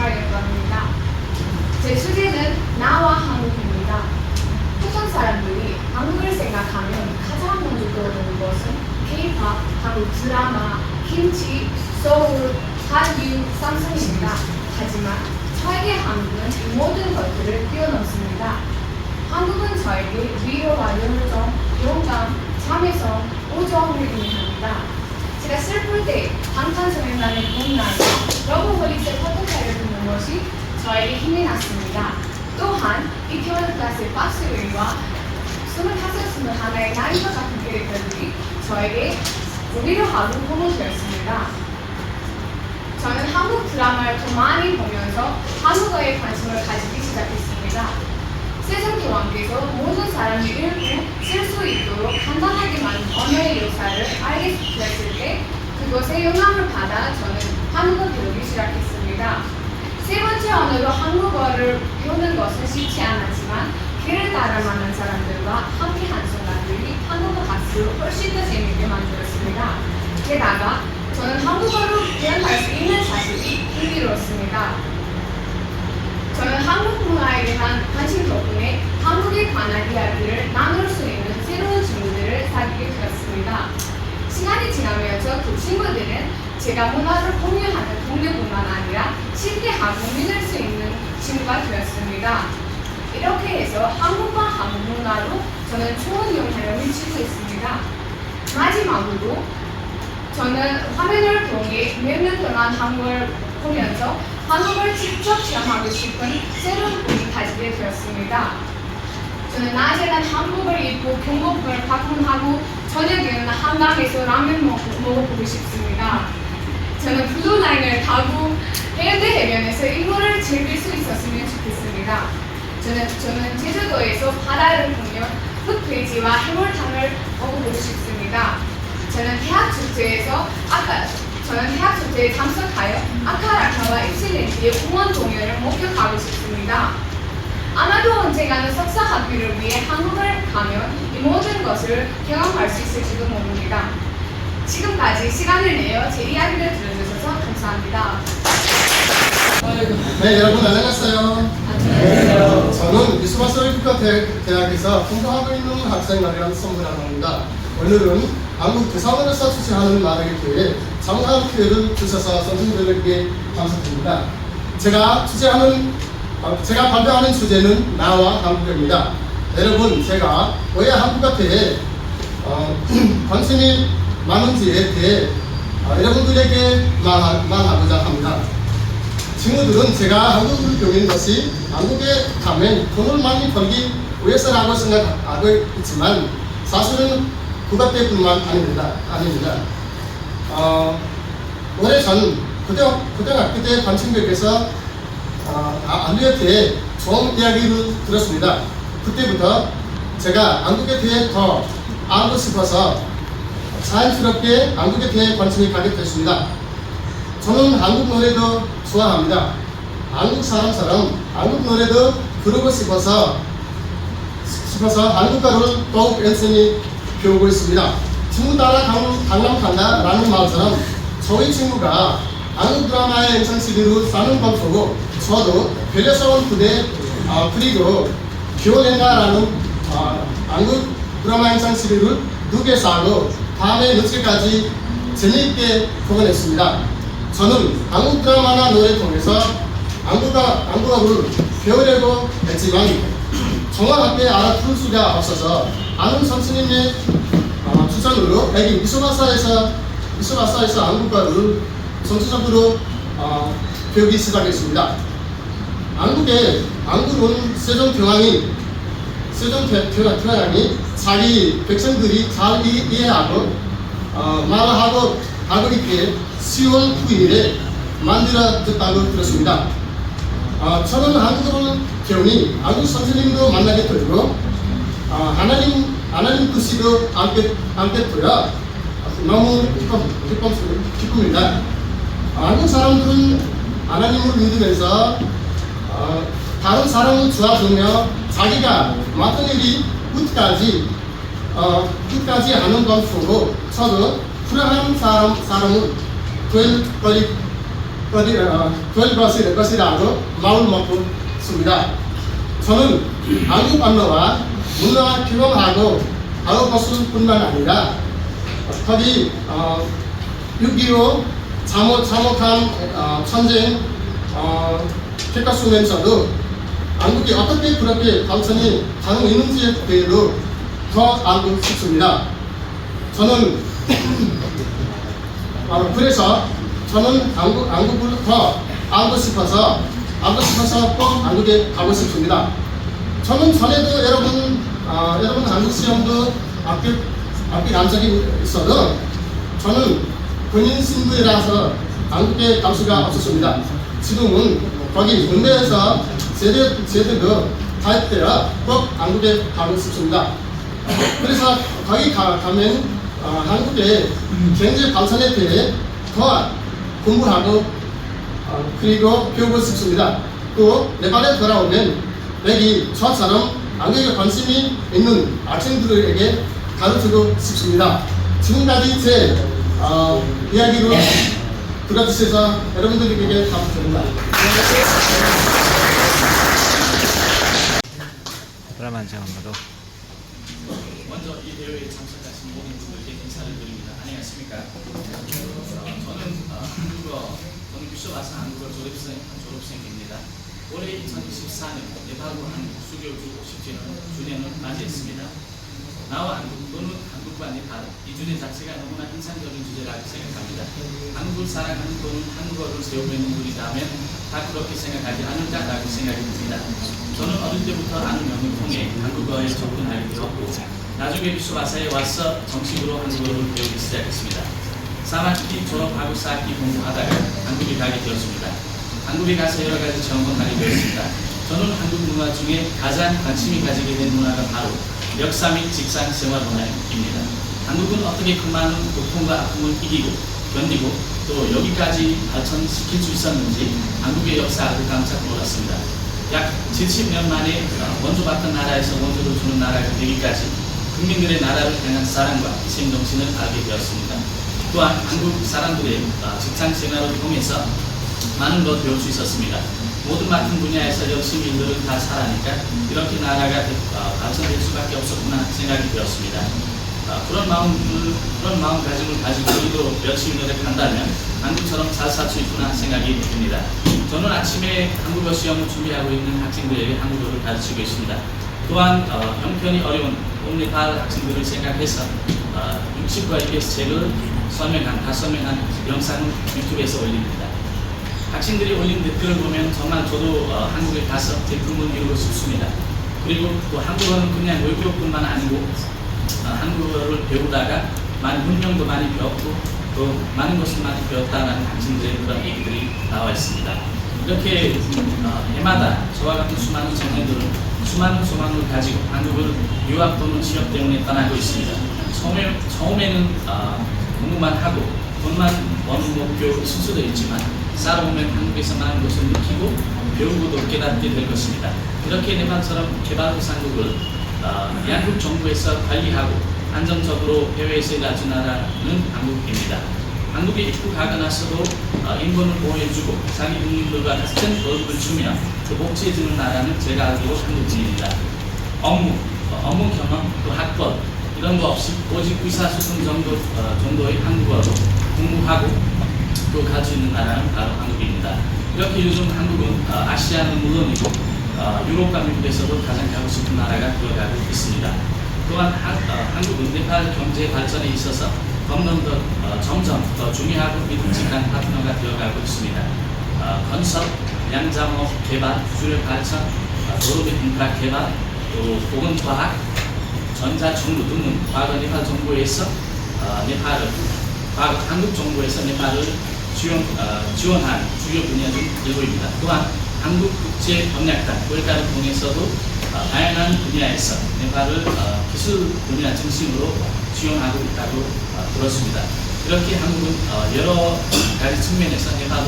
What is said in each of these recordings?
말씀하려고 합니다. 제 주제는 나와 한국입니다. 보통 사람들이 한국을 생각하면 가장 먼저 떠오르는 것은 K-pop, 한국 드라마, 김치, 소울, 한류, 삼성입니다. 하지만 저에게 한국은 이 모든 것들을 뛰어넘습니다. 한국은 저에게 위로와 열정, 용감, 참회성, 우정을 의미합니다. 제가 슬플 때 방탄소년단의 봄나이와 러브홀릭스의 포토타를 듣는 것이 저에게 힘이 났습니다. 또한 이태원 클래스의 박수리와 25, 21의 나이와 같은 캐릭터들이 저에게 위로하고 도움이 되었습니다. 저는 한국 드라마를 더 많이 보면서 한국어에 관심을 가지기 시작했습니다. 세종대왕께서 모든 사람이 읽고 쓸 수 있도록 간단하게 만든 언어의 요사를 알게 되었을 때 그것에 영감을 받아 저는 한국어 배우기 시작했습니다. 세 번째 언어로 한국어를 배우는 것은 쉽지 않았지만 길을 따라 만난 사람들과 함께한 순간들이 한국어 학습을 훨씬 더 재미있게 만들었습니다. 게다가 저는 한국어로 표현할 수 있는 사실이 흥미로웠습니다. 저는 한국 문화에 대한 관심 덕분에 한국에 관한 이야기를 나눌 수 있는 새로운 친구들을 사귀게 되었습니다. 시간이 지나면서 그 친구들은 제가 문화를 공유하는 동료뿐만 아니라 쉽게 하고 믿을 수 있는 친구가 되었습니다. 이렇게 해서 한국과 한국 문화로 저는 좋은 영향을 미치고 있습니다. 마지막으로 저는 화면을 통해 몇 년 동안 한국을 보면서 한국을 직접 체험하고 싶은 새로운 꿈을 가지게 되었습니다. 저는 낮에는 한국을 입고 경복궁을 방문하고 저녁에는 한강에서 라면 먹어보고 싶습니다. 저는 블루라인을 타고 해운대 해변에서 이거를 즐길 수 있었으면 좋겠습니다. 저는 제주도에서 바다를 보며 흑돼지와 해물탕을 먹어보고 싶습니다. 저는 대학 축제에 참석하여 아카라카와 입실렌즈의 공원 공연을 목격하고 싶습니다. 아마도 언젠가는 석사 학위를 위해 한국을 가면 이 모든 것을 경험할 수 있을지도 모릅니다. 지금까지 시간을 내어 제 이야기를 들어주셔서 감사합니다. 네, 여러분 안녕하세요. 안녕하세요. 저는 미스바서울국가대학에서 공부하고 있는 학생 마리안 성부라고 합니다. 오늘은 한국 대사관에서 주최하는 말하기 기회에 장한 기회를 주셔서 선생님들에게 감사드립니다. 제가 발표하는 주제는 나와 한국입니다. 여러분, 제가 왜 한국과대에 관심이 많은지에 대해 여러분들에게 말하고자 합니다. 친구들은 제가 한국을 배우는 것이 한국에 가면 돈을 많이 벌기 위해서라고 생각하고 있지만 사실은 국가대뿐만 아닙니다. 오래전 고등학교 때 관심객에서 한국에 대해 좋은 이야기를 들었습니다. 그때부터 제가 한국에 대해 더 알고 싶어서 자연스럽게 한국에 대해 관심이 가게 됐습니다. 저는 한국 노래도 좋아합니다. 한국 사람처럼 한국 노래도 부르고 싶어서 한국어를 더욱 열심히 배우고 있습니다. 친구 따라 강남 간다 라는 말처럼 저희 친구가 한국 드라마의 영상CD로 싸는 걸 보고 저도 별려서온 그대 그리고 겨울엔가 라는 한국 드라마 영상CD를 2개 사고 밤에 늦게까지 재미있게 보관했습니다. 저는 한국 드라마나 노래 통해서 한국어를 배우려고 했지만 정확하게 알아들을 수가 없어서 아는 선생님의 추천으로 여기 미소바사에서 한국어를 전투적으로 배우기 시작했습니다. 한국은 세종대왕이 자기 백성들이 잘 이해하고 말하고 하고 있기에 10월 9일에 만들어졌다고 들었습니다. 저는 한국어를 배우니 한국 선생님도 만나게 되고 하나님 뜻이도 알게 되어 너무 기쁩니다. 한국 사람들은 하나님을 믿으면서 다른 사람을 도와주며 자기가 맡은 일이 끝까지 하는 걸 보고 저도 불안한 사람은 될 될 것이라고 마음을 먹습니다. 저는 한국 언어와 문화를 경험하고 한국 것뿐만 아니라 거기 6.25 참혹한 전쟁 겪었으면서도 한국이 어떻게 그렇게 발전이 가능했는지에 대해서 더 알고 싶습니다. 저는 그래서 저는 한국을 더 알고 싶어서 꼭 한국에 가고 싶습니다. 저는 전에도 여러분 한국 시험도 앞에 적이 있어도 저는 본인 신분이라서 한국에 갈 수가 없었습니다. 지금은 거기 군대에서 제대로 가입되어 꼭 한국에 가고 싶습니다. 그래서 거기 가면 한국의 경제 발전에 대해 더 공부하고 그리고 배우고 싶습니다. 또 네팔에 돌아오면 여기 저처럼 한국에 관심이 있는 학생들에게 가르치고 싶습니다. 지금까지 제 이야기로 들어주셔서 여러분들에게 감사드립니다. 먼저 이 대회에 참석하신 모든 분들께 인사를 드립니다. 안녕하십니까? 저는 유쇼 와서 한국어 졸업생입니다. 올해 2024년 네팔과 한국 수교주 50주년을 맞이했습니다. 나와 한국 또는 한국과 네팔 이 주제 자체가 너무나 인상적인 주제라고 생각합니다. 한국을 사랑하는 또는 한국어를 세우고 있는 분이라면 다 그렇게 생각하지 않을까라고 생각이 듭니다. 저는 어릴 때부터 아는 명을 통해 한국어에 접근하게 되었고 나중에 비쇼바사에 와서 정식으로 한국어를 배우기 시작했습니다. 3학기 졸업하고 4학기 공부하다가 한국에 가게 되었습니다. 한국에 가서 여러 가지 경험하게 되었습니다. 저는 한국 문화 중에 가장 관심이 가지게 된 문화가 바로 역사 및 직장 생활 문화입니다. 한국은 어떻게 그 많은 고통과 아픔을 이기고 견디고 또 여기까지 발전시킬 수 있었는지 한국의 역사를 깜짝 놀랐습니다. 약 70년 만에 원조받던 나라에서 원조를 주는 나라가 되기까지 국민들의 나라를 향한 사랑과 희생정신을 알게 되었습니다. 또한 한국 사람들의 직장 생활을 통해서 많은 것 배울 수 있었습니다. 모든 맡은 분야에서 열심히 일들을 다 잘하니까 이렇게 나라가 발전될 수밖에 없었구나 생각이 되었습니다. 그런 마음가짐을 가지고 우리도 열심히 노력한다면 한국처럼 잘 살 수 있구나 생각이 듭니다. 저는 아침에 한국어 시험을 준비하고 있는 학생들에게 한국어를 가르치고 있습니다. 또한 형편이 어려운 네팔 학생들을 생각해서 60과 EBS 책을 다 설명한 영상을 유튜브에서 올립니다. 학생들이 올린 댓글을 보면 정말 저도 한국에 가서 제품을 이루고 싶습니다. 그리고 또 한국어는 그냥 외국어뿐만 아니고 한국어를 배우다가 많은 문명도 많이 배웠고 또 많은 것을 많이 배웠다는 학생들의 그런 얘기들이 나와 있습니다. 이렇게 해마다 저와 같은 수많은 청년들은 수많은 소망을 가지고 한국을 유학 또는 취업 때문에 떠나고 있습니다. 처음에는 공부만 하고 돈만 버는 목표일 수도 있지만 살아보면 한국에서 많은 것을 느끼고 배우고도 깨닫게 될 것입니다. 이렇게 네팔처럼 개발도상국을 양국 정부에서 관리하고 안정적으로 해외에서 일하는 나라는 한국입니다. 한국에 입국하고 나서도 인권을 보호해주고 자기 국민들과 같은 월급을 주며 그 복지해주는 나라는 제가 알기로 한국입니다. 업무 경험, 또 학벌 이런 거 없이 오직 의사소통 정도의 한국어로 공부하고 또 가르쳐 있는 나라는 바로 한국입니다. 이렇게 요즘 한국은 아시아는 물론이고 유럽과 미국에서도 가장 가고 싶은 나라가 되어가고 있습니다. 또한 한국은 네팔 경제 발전에 있어서 점점 더 중요하고 믿음직한 파트너가 되어가고 있습니다. 건설, 양자업 개발, 수력 발전, 도로 및 인프라 개발, 또 보건과학, 전자정부 등은 과거 네팔 정부에서 한국 정부에서 네팔을 지원한 주요 분야 중 일부입니다. 또한 한국국제협력단 꼴가를 통해서도 다양한 분야에서 네팔을 기술 분야 중심으로 지원하고 있다고 들었습니다. 이렇게 한국은 여러 가지 측면에서 네팔을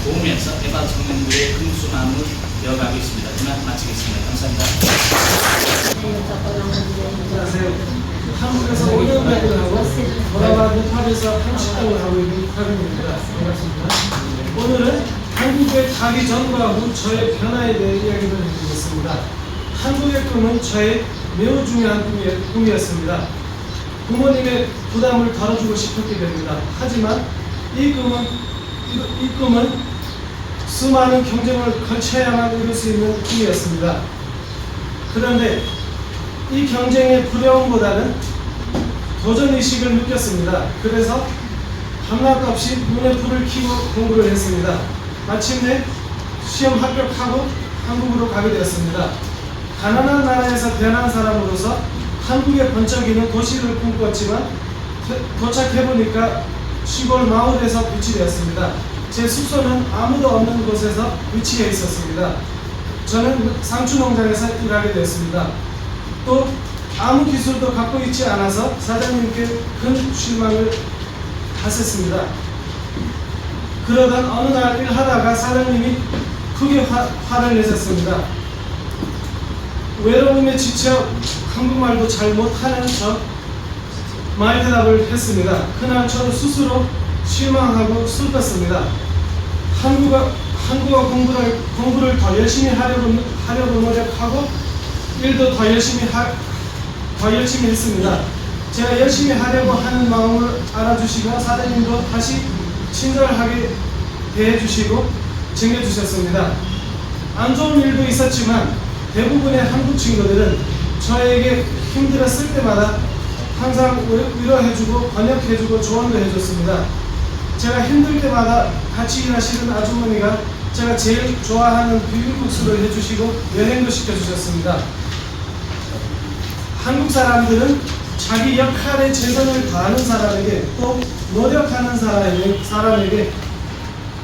도우면서 네팔 청년들의 큰 수만을 이어가고 있습니다. 이만 마치겠습니다. 감사합니다. 안녕하세요. 한국에서 5년간을 하고 네팔에서 한식당을 하고 있는 박윤입니다. 반갑습니다. 오늘은 한국에 가기 전과 후 저의 변화에 대해 이야기를 해드리겠습니다. 한국의 꿈은 저의 매우 중요한 꿈이었습니다. 부모님의 부담을 덜어주고 싶었기 때문입니다. 하지만 이 꿈은 수많은 경쟁을 거쳐야만 이룰 수 있는 꿈이었습니다. 그런데 이 경쟁의 두려움보다는 도전의식을 느꼈습니다. 그래서 밤낮 없이 눈에 불을 켜고 공부를 했습니다. 마침내 시험 합격하고 한국으로 가게 되었습니다. 가난한 나라에서 태어난 사람으로서 한국의 번쩍이는 도시를 꿈꿨지만 도착해보니까 시골 마을에서 배치되었습니다. 제 숙소는 아무도 없는 곳에서 위치해 있었습니다. 저는 상추 농장에서 일하게 되었습니다. 또 아무 기술도 갖고 있지 않아서 사장님께 큰 실망을 하셨습니다. 그러던 어느 날 일하다가 사장님이 크게 화를 내셨습니다. 외로움에 지쳐 한국말도 잘 못하는 저 말대답을 했습니다. 그날 저는 스스로 실망하고 슬펐습니다. 한국어 공부를 더 열심히 하려고 노력하고 일도 더 열심히 했습니다. 제가 열심히 하려고 하는 마음을 알아주시고 사장님도 다시 친절하게 대해주시고 챙겨주셨습니다. 안 좋은 일도 있었지만 대부분의 한국 친구들은 저에게 힘들었을 때마다 항상 위로해주고 번역해주고 조언도 해줬습니다. 제가 힘들 때마다 같이 일하시는 아주머니가 제가 제일 좋아하는 비빔국수를 해주시고 여행도 시켜주셨습니다. 한국 사람들은 자기 역할에 최선을 다하는 사람에게 또 노력하는 사람에게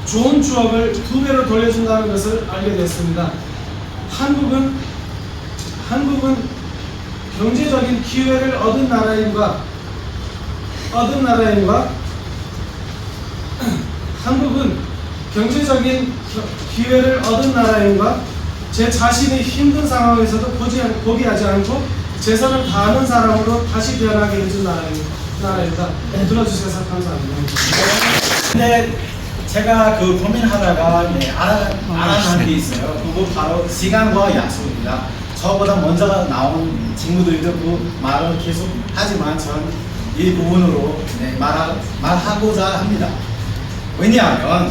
좋은 추억을 2배로 돌려준다는 것을 알게 됐습니다. 한국은 경제적인 기회를 얻은 나라임과 한국은 경제적인 기회를 얻은 나라임과 제 자신이 힘든 상황에서도 포기하지 않고 최선을 다하는 사람으로 다시 변하게 해준 나라입니다. 들어주셔서 감사합니다. 근데 제가 고민하다가 알아낸 게 있어요. 그거 바로 시간과 약속입니다. 저보다 먼저 나온 친구들도 그 말을 계속 하지만 전 이 부분으로 말하고자 합니다. 왜냐하면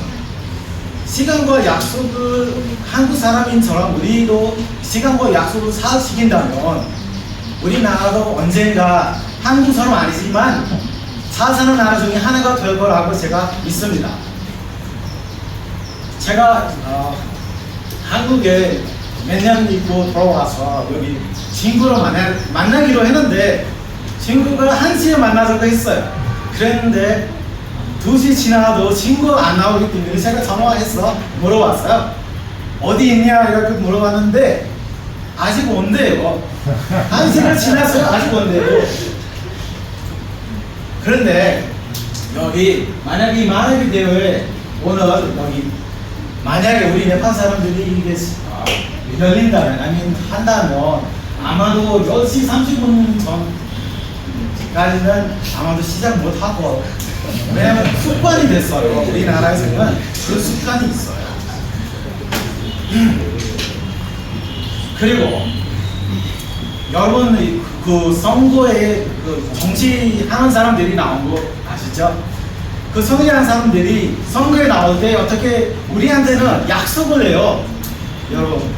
시간과 약속을 한국 사람인처럼 우리도 시간과 약속을 잘 지킨다면 우리나라도 언젠가 한국처럼 아니지만 잘 사는 나라 중에 하나가 될 거라고 제가 믿습니다. 제가 한국에 몇 년 있고 돌아와서 여기 친구를 만나기로 했는데 친구가 1시에 만나자고 했어요. 그랬는데 2시 지나도 친구 안 나오기 때문에 제가 전화해서 물어봤어요. 어디 있냐 이렇게 물어봤는데 아직 온대요. 1시를 지났어요. 아직 온대요. 그런데 여기 만약에 만약에 대회 오늘 여기 만약에 우리 네팔 사람들이 이게 열린다면 아니면 한다면 아마도 10시 30분 전까지는 아마도 시작 못하고 왜냐면 습관이 됐어요. 우리나라에서는 그런 습관이 있어요. 그리고 여러분 그 선거에 정치하는 사람들이 나온 거 아시죠? 그 선거하는 사람들이 선거에 나올 때 어떻게 우리한테는 약속을 해요. 여러분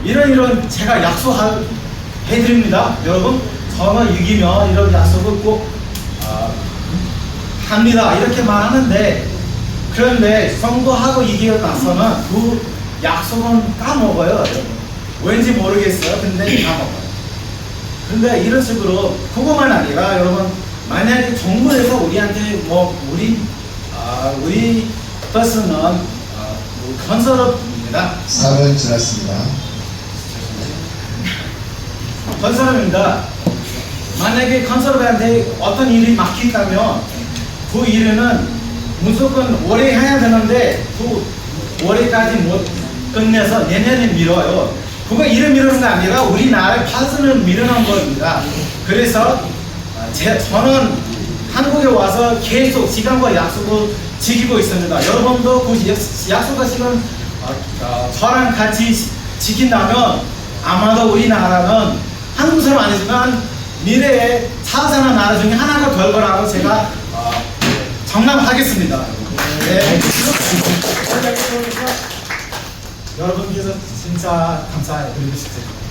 이런 제가 약속해드립니다. 여러분 저는 이기면 이런 약속을 꼭 합니다. 이렇게 말하는데 그런데 선거하고 이기고 나서는 그 약속은 까먹어요. 왠지 모르겠어요. 근데 까먹어요. 근데 이런 식으로 그것만 아니라 여러분 만약에 정부에서 우리한테 우리 버스는 건설업입니다. 4분 지났습니다. 건설업입니다. 만약에 건설업한테 어떤 일이 막힌다면 그 일은 무조건 올해 해야 되는데 그 올해까지 못 끝내서 내년에 미뤄요. 그거 일을 미루는 게 아니라 우리나라의 파선을 미루는 겁니다. 그래서 저는 한국에 와서 계속 시간과 약속을 지키고 있습니다. 여러분도 그 약속과 시간 저랑 같이 지킨다면 아마도 우리나라는 한국 사람 아니지만 미래에 자산한 나라 중에 하나가 될 거라고 제가 장담하겠습니다. 네. 여러분께서 진짜 감사드리고 싶습니다.